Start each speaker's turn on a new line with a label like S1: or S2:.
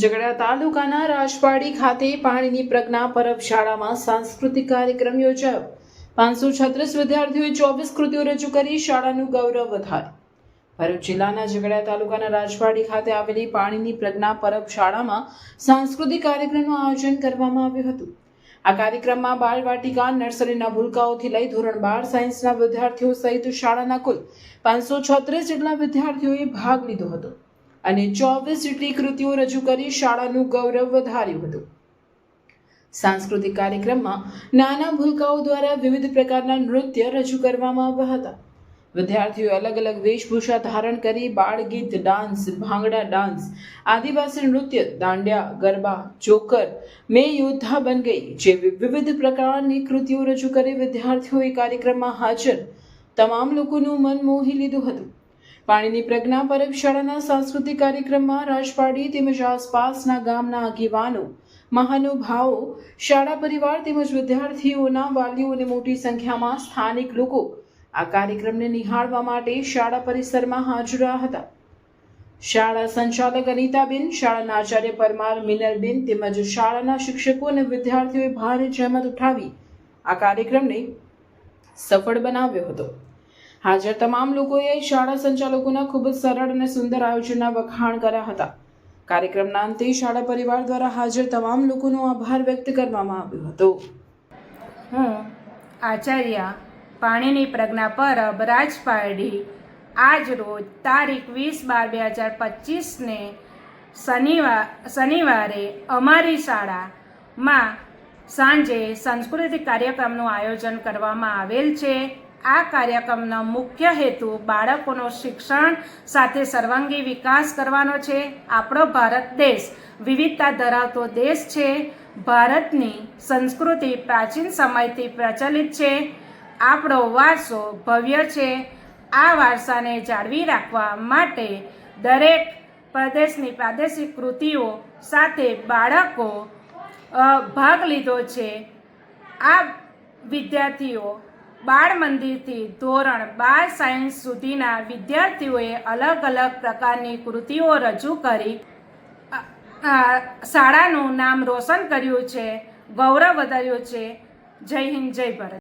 S1: ઝઘડા તાલુકાના રાજવાડી ખાતે પાણીની પ્રજ્ઞા પરબ શાળામાં સાંસ્કૃતિક કાર્યક્રમ યોજાયો. 536 વિદ્યાર્થીઓએ 24 કૃતિઓ રજૂ કરી શાળાનું ગૌરવ વધાર્યું. ભરૂચ જિલ્લાના ઝઘડા તાલુકાના રાજવાડી ખાતે આવેલી પાણીની પ્રજ્ઞા પરબ શાળામાં સાંસ્કૃતિક કાર્યક્રમનું આયોજન કરવામાં આવ્યું હતું. આ કાર્યક્રમમાં બાળવાટિકા, નર્સરીના ભૂલકાઓથી લઈ ધોરણ 12 સાયન્સના વિદ્યાર્થીઓ સહિત શાળાના કુલ 536 જેટલા વિદ્યાર્થીઓએ ભાગ લીધો હતો અને 24 જેટલી કૃતિઓ રજૂ કરી શાળાનું ગૌરવ વધાર્યું હતું. સાંસ્કૃતિક કાર્યક્રમમાં નાના ભૂલકાઓ દ્વારા વિવિધ પ્રકારના નૃત્ય રજૂ કરવામાં આવ્યા હતા. વિદ્યાર્થીઓએ અલગ અલગ વેશભૂષા ધારણ કરી બાળગીત, ડાન્સ, ભાંગડા ડાન્સ, આદિવાસી નૃત્ય, દાંડિયા, ગરબા, જોકર, મેં યોદ્ધા બન ગઈ જેવી વિવિધ પ્રકારની કૃતિઓ રજૂ કરી વિદ્યાર્થીઓએ કાર્યક્રમમાં હાજર તમામ લોકોનું મન મોહી લીધું હતું. પાણીની પ્રજ્ઞા પરબ શાળાના સાંસ્કૃતિક કાર્યક્રમમાં રાજવાડી તેમજ આસપાસના ગામના આગેવાનો, મહાનુભાવો, શાળા પરિવાર તેમજ વિદ્યાર્થીઓના વાલીઓ અને મોટી સંખ્યામાં સ્થાનિક લોકો આ કાર્યક્રમને નિહાળવા માટે શાળા પરિસરમાં હાજર રહ્યા હતા. શાળા સંચાલક અનિતાબેન, શાળાના આચાર્ય પરમાર મિનલબેન તેમજ શાળાના શિક્ષકો અને વિદ્યાર્થીઓએ ભારે જહેમત ઉઠાવી આ કાર્યક્રમને સફળ બનાવ્યો હતો. હાજર તમામ લોકોએ શાળા સંચાલકોના ખૂબ જ સરળ અને સુંદર આયોજનના વખાણ કર્યા હતા. કાર્યક્રમના અંતે શાળા પરિવાર દ્વારા હાજર તમામ લોકોનો આભાર વ્યક્ત કરવામાં આવ્યો હતો.
S2: હું આચાર્ય પાણીની પ્રજ્ઞા પરબ રાજપારડી આજ રોજ તારીખ 20/12/2025ને શનિવારે અમારી શાળામાં સાંજે સાંસ્કૃતિક કાર્યક્રમનું આયોજન કરવામાં આવેલ છે. આ કાર્યક્રમનો મુખ્ય હેતુ બાળકોનો શિક્ષણ સાથે સર્વાંગી વિકાસ કરવાનો છે. આપણો ભારત દેશ વિવિધતા ધરાવતો દેશ છે. ભારતની સંસ્કૃતિ પ્રાચીન સમયથી પ્રચલિત છે. આપણો વારસો ભવ્ય છે. આ વારસાને જાળવી રાખવા માટે દરેક પ્રદેશની પ્રાદેશિક કૃતિઓ સાથે બાળકો ભાગ લીધો છે. આ વિદ્યાર્થીઓ બાળ મંદિરથી ધોરણ 12 સાયન્સ સુધીના વિદ્યાર્થીઓએ અલગ અલગ પ્રકારની કૃતિઓ રજૂ કરી શાળાનું નામ રોશન કર્યું છે, ગૌરવ વધાર્યું છે. જય હિન્દ, જય ભારત.